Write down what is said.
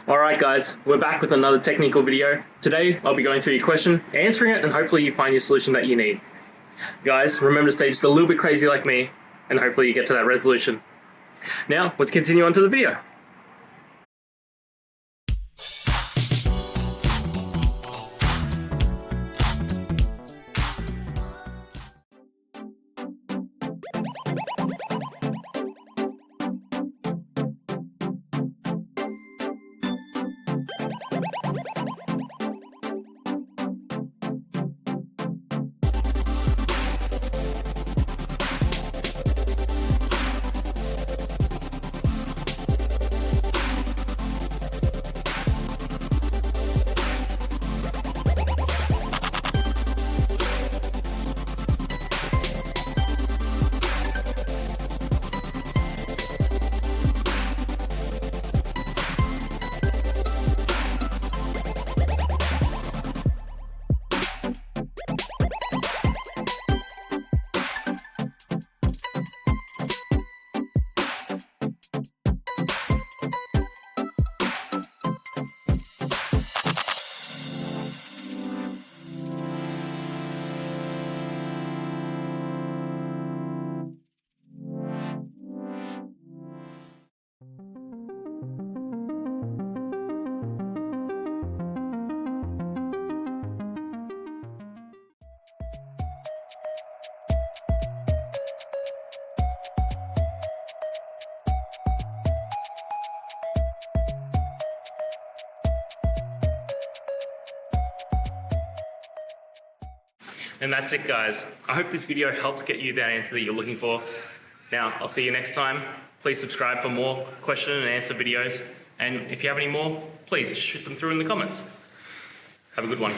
Alright guys, we're back with another technical video. Today I'll be going through your question, answering it, and hopefully you find your solution that you need. Guys, remember to stay just a little bit crazy like me, and hopefully you get to that resolution. Now, let's continue on to the video. And that's it guys. I hope this video helped get you that answer that you're looking for. Now, I'll see you next time. Please subscribe for more question and answer videos. And if you have any more, please just shoot them through in the comments. Have a good one.